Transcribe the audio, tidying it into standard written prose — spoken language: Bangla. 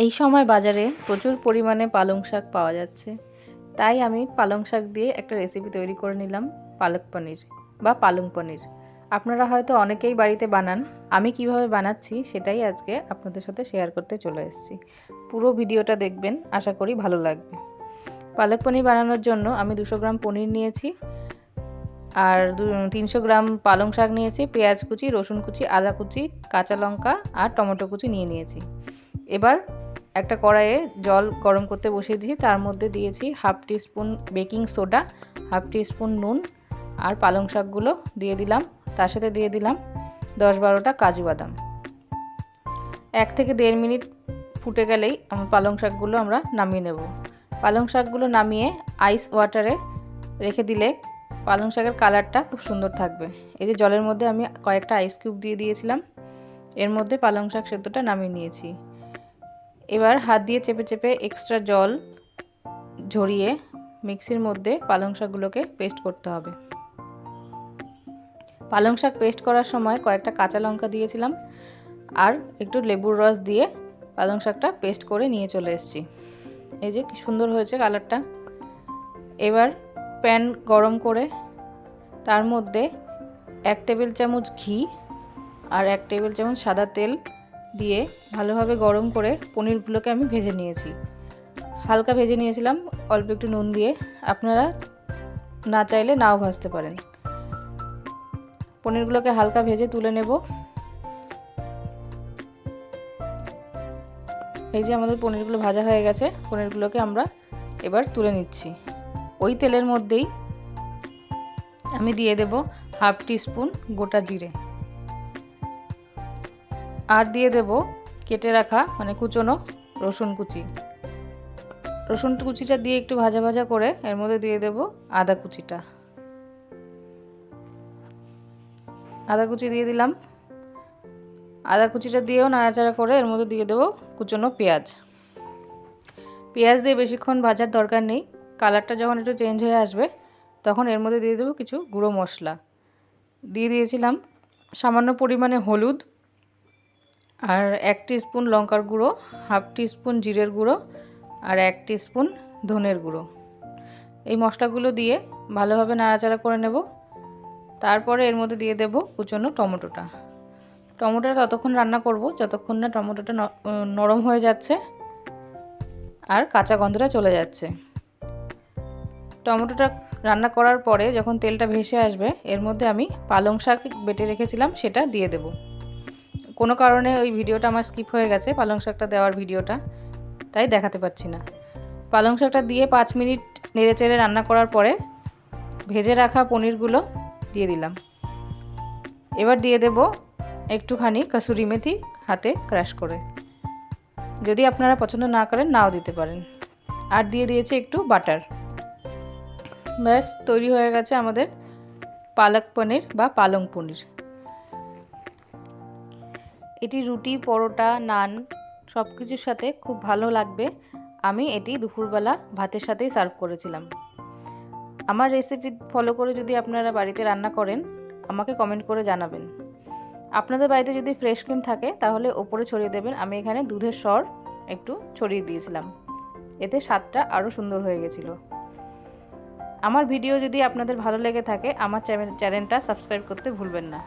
এই সময় বাজারে প্রচুর পরিমাণে পালং শাক পাওয়া যাচ্ছে, তাই আমি পালং শাক দিয়ে একটা রেসিপি তৈরি করে নিলাম, পালক পনির বা পালং পনির। আপনারা হয়তো অনেকেই বাড়িতে বানান, আমি কিভাবে বানাচ্ছি সেটাই আজকে আপনাদের সাথে শেয়ার করতে চলে এসেছি। পুরো ভিডিওটা দেখবেন, আশা করি ভালো লাগবে। পালক পনির বানানোর জন্য আমি 200 গ্রাম পনির নিয়েছি, আর 300 গ্রাম পালং শাক নিয়েছি, পেঁয়াজ কুচি, রসুন কুচি, আদা কুচি, কাঁচা লঙ্কা আর টমেটো কুচি নিয়েছি। এবার একটা কড়াইয়ে জল গরম করতে বসিয়ে দিয়েছি, তার মধ্যে দিয়েছি half teaspoon baking soda, half teaspoon নুন আর পালং শাকগুলো দিয়ে দিলাম। তার সাথে দিয়ে দিলাম 10-12টা কাজু বাদাম। 1 থেকে 1.5 মিনিট ফুটে গেলেই পালং শাকগুলো আমরা নামিয়ে নেব। পালং শাকগুলো নামিয়ে আইস ওয়াটারে রেখে দিলে পালং শাকের কালারটা খুব সুন্দর থাকবে। এই যে জলের মধ্যে আমি কয়েকটা আইস কিউব দিয়ে দিয়েছিলাম, এর মধ্যে পালং শাক সেদ্ধটা নামিয়ে নিয়েছি। এবার হাত দিয়ে চেপে চেপে এক্সট্রা জল ঝরিয়ে মিক্সির মধ্যে পালং শাকগুলোকে পেস্ট করতে হবে। পালং শাক পেস্ট করার সময় কয়েকটা কাঁচা লঙ্কা দিয়েছিলাম আর একটু লেবুর রস দিয়ে পালং শাকটা পেস্ট করে নিয়ে চলে এসেছি। এই যে কি সুন্দর হয়েছে কালারটা। এবার প্যান গরম করে তার মধ্যে 1 টেবিল চামচ ঘি আর 1 টেবিল চামচ সাদা তেল দিয়ে ভালোভাবে গরম করে পনিরগুলোকে আমি ভেজে নিয়েছি। হালকা ভেজে নিয়েছিলাম অল্প একটু নুন দিয়ে, আপনারা না চাইলে নাও ভাজতে পারেন। পনিরগুলোকে হালকা ভেজে তুলে নেব। এই যে আমাদের পনিরগুলো ভাজা হয়ে গেছে, পনিরগুলোকে আমরা এবার তুলে নিচ্ছি। ওই তেলের মধ্যেই আমি দিয়ে দেব হাফ টিস্পুন গোটা জিরে, আর দিয়ে দেব কেটে রাখা কুচনো রসুন কুচি। রসুন কুচিটা দিয়ে একটু ভাজা ভাজা করে এর মধ্যে দিয়ে দেব আদা কুচিটা। আদা কুচি দিয়ে দিলাম। আদা কুচিটা দিয়েও নাড়াচাড়া করে এর মধ্যে দিয়ে দেব কুচনো পেঁয়াজ। পেঁয়াজ দিয়ে বেশিক্ষণ ভাজার দরকার নেই, কালারটা যখন একটু চেঞ্জ হয়ে আসবে তখন এর মধ্যে দিয়ে দেব কিছু গুঁড়ো মশলা। দিয়ে দিয়েছিলাম সামান্য পরিমাণে হলুদ, আর 1 টিস্পুন লঙ্কার গুঁড়ো, হাফ টিস্পুন জিরের গুঁড়ো আর 1 টিস্পুন ধনের গুঁড়ো। এই মশলাগুলো দিয়ে ভালোভাবে নাড়াচাড়া করে নেব। তারপরে এর মধ্যে দিয়ে দেব কুচনো টমেটোটা। টমেটোটা ততক্ষণ রান্না করব যতক্ষণ না টমেটোটা নরম হয়ে যাচ্ছে আর কাঁচা গন্ধটা চলে যাচ্ছে। টমেটোটা রান্না করার পরে যখন তেলটা ভেসে আসবে এর মধ্যে আমি পালং শাক বেটে রেখেছিলাম সেটা দিয়ে দেব। কোনো কারণে ওই ভিডিওটা আমার স্কিপ হয়ে গেছে, পালং শাকটা দেওয়ার ভিডিওটা, তাই দেখাতে পাচ্ছি না। পালং শাকটা দিয়ে 5 মিনিট নেড়েচেড়ে রান্না করার পরে ভেজে রাখা পনিরগুলো দিয়ে দিলাম। এবার দিয়ে দেব একটুখানি কসুরি মেথি হাতে ক্রাশ করে, যদি আপনারা পছন্দ না করেন নাও দিতে পারেন। আর দিয়ে দিয়েছি একটু বাটার। ব্যাস তৈরি হয়ে গেছে আমাদের পালক পনির বা পালং পনির। এটি রুটি, পরোটা, নান সব কিছুর সাথে খুব ভালো লাগবে। আমি এটি দুপুরবেলা ভাতের সাথেই সার্ভ করেছিলাম। আমার রেসিপি ফলো করে যদি আপনারা বাড়িতে রান্না করেন আমাকে কমেন্ট করে জানাবেন। আপনাদের বাড়িতে যদি ফ্রেশ ক্রিম থাকে তাহলে ওপরে ছড়িয়ে দেবেন। আমি এখানে দুধের সর একটু ছড়িয়ে দিয়েছিলাম, এতে স্বাদটা আরও সুন্দর হয়ে গেছিলো। আমার ভিডিও যদি আপনাদের ভালো লেগে থাকে আমার চ্যানেলটা সাবস্ক্রাইব করতে ভুলবেন না।